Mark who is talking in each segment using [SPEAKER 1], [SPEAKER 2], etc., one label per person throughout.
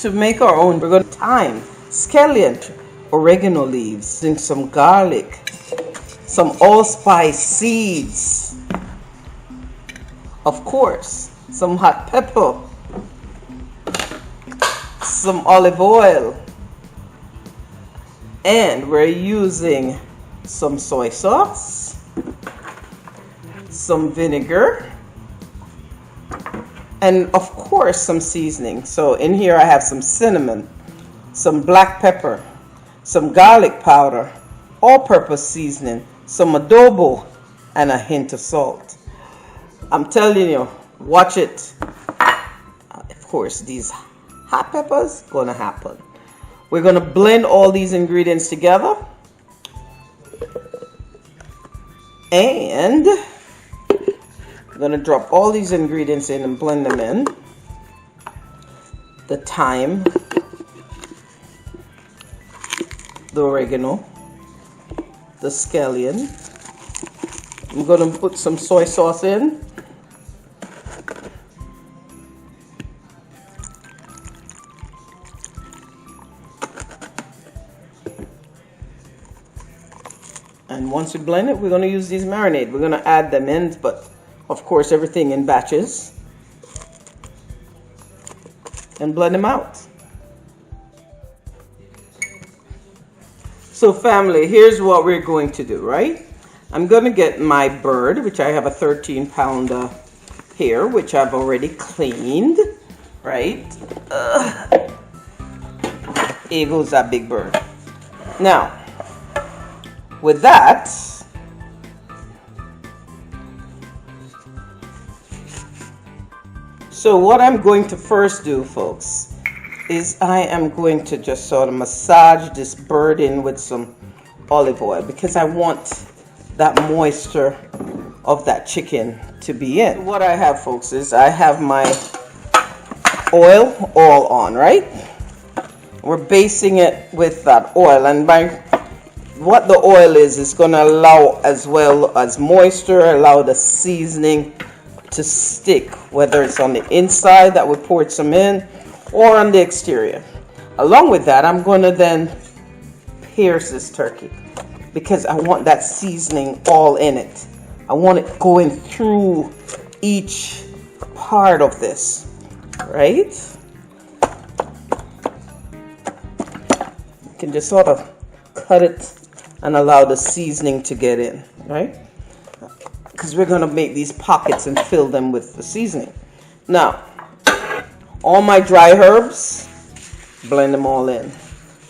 [SPEAKER 1] to make our own, we're going to thyme, scallion, oregano leaves, and some garlic, some allspice seeds, of course, some hot pepper, some olive oil, and we're using some soy sauce, some vinegar, and of course some seasoning. So in here I have some cinnamon, some black pepper, some garlic powder, all-purpose seasoning, some adobo, and a hint of salt. I'm telling you, watch it. Of course, these hot peppers gonna happen. We're gonna blend all these ingredients together, and I'm gonna drop all these ingredients in and blend them in. The thyme, the oregano, the scallion. I'm gonna put some soy sauce in. And once we blend it, we're going to use these marinade. We're going to add them in, but of course everything in batches. And blend them out. So family, here's what we're going to do, right? I'm going to get my bird, which I have a 13-pounder here, which I've already cleaned, right? Here goes that big bird. Now, with that, so what I'm going to first do, folks, is I am going to just sort of massage this bird in with some olive oil, because I want that moisture of that chicken to be in. What I have, folks, is I have my oil all on, right? We're basting it with that oil, and what the oil is going to allow as well as moisture, allow the seasoning to stick, whether it's on the inside that we poured some in or on the exterior. Along with that, I'm going to then pierce this turkey, because I want that seasoning all in it. I want it going through each part of this, right? You can just sort of cut it and allow the seasoning to get in, right? Because we're going to make these pockets and fill them with the seasoning. Now, all my dry herbs, blend them all in.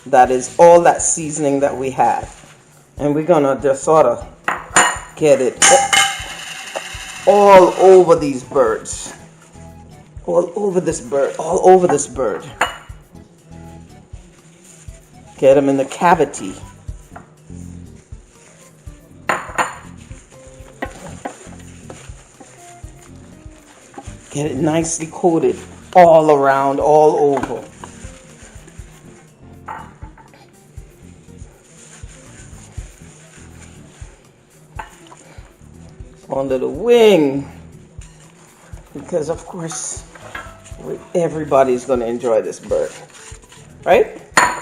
[SPEAKER 1] That is all that seasoning that we had. And we're going to just sort of get it all over these birds. All over this bird. All over this bird. Get them in the cavity. Get it nicely coated all around, all over. Under the wing, because of course everybody's going to enjoy this bird, right?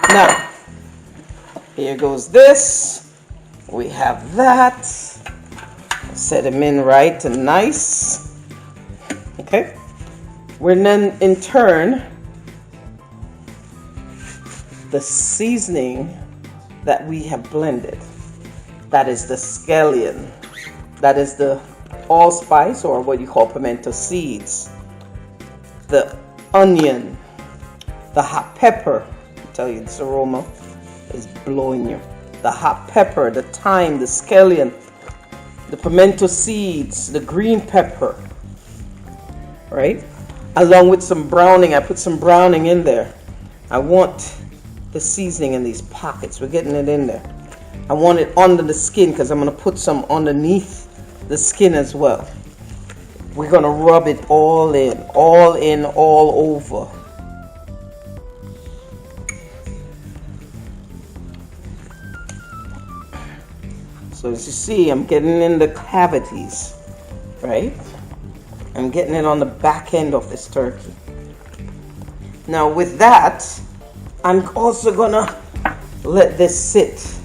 [SPEAKER 1] Now, here goes this. We have that. Set them in right and nice. Okay, we're then in turn the seasoning that we have blended. That is the scallion. That is the allspice, or what you call pimento seeds. The onion, the hot pepper. I tell you, this aroma is blowing you. The hot pepper, the thyme, the scallion, the pimento seeds, the green pepper. Right? Along with some browning. I put some browning in there. I want the seasoning in these pockets. We're getting it in there. I want it under the skin, because I'm going to put some underneath the skin as well. We're going to rub it all in, all over. So as you see, I'm getting in the cavities, right? I'm getting it on the back end of this turkey. Now with that, I'm also gonna let this sit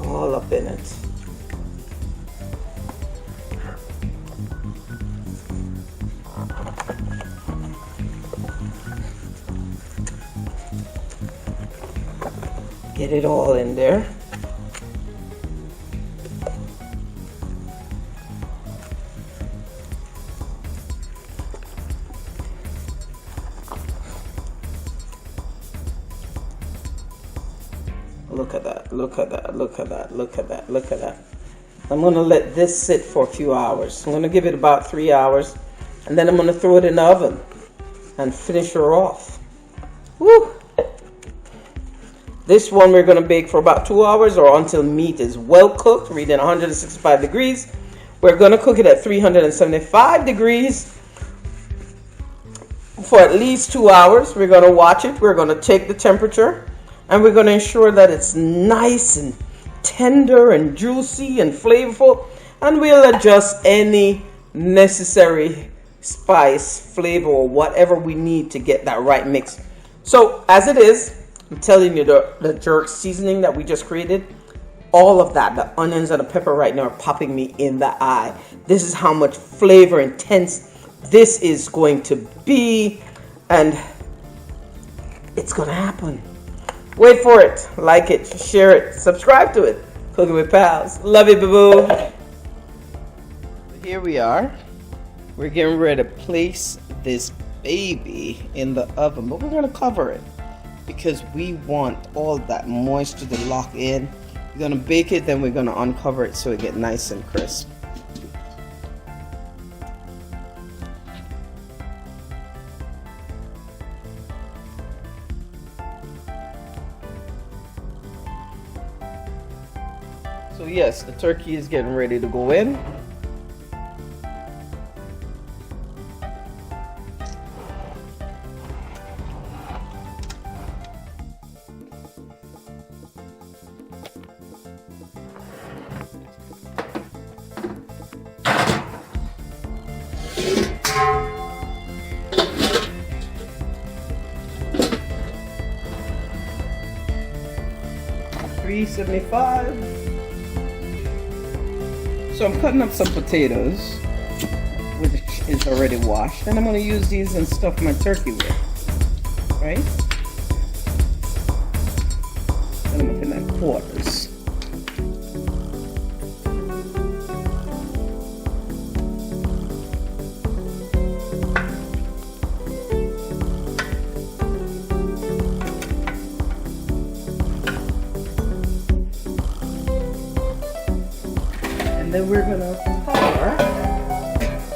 [SPEAKER 1] all up in it. Get it all in there. Look at that, look at that, look at that, look at that, look at that. I'm gonna let this sit for a few hours. I'm gonna give it about 3 hours, and then I'm gonna throw it in the oven and finish her off. Woo! This one we're gonna bake for about 2 hours or until meat is well cooked, reading 165 degrees. We're gonna cook it at 375 degrees for at least 2 hours. We're gonna watch it, we're gonna take the temperature, and we're gonna ensure that it's nice and tender and juicy and flavorful, and we'll adjust any necessary spice, flavor, or whatever we need to get that right mix. So as it is, I'm telling you, the jerk seasoning that we just created, all of that, the onions and the pepper right now are popping me in the eye. This is how much flavor intense this is going to be, and it's gonna happen. Wait for it. Like it, share it, subscribe to it. Cooking with Pals. Love you, boo-boo. Here we are. We're getting ready to place this baby in the oven, but we're gonna cover it because we want all that moisture to lock in. We're gonna bake it, then we're gonna uncover it so it gets nice and crisp. So yes, the turkey is getting ready to go in. $3.75. So I'm cutting up some potatoes, which is already washed, and I'm going to use these and stuff my turkey with, right? And I'm looking at quarters. And then we're gonna cover,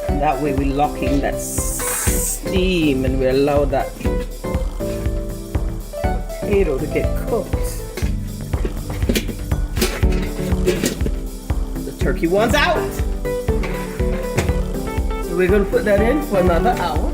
[SPEAKER 1] and that way we lock in that steam and we allow that potato to get cooked. The turkey one's out, so we're gonna put that in for another hour.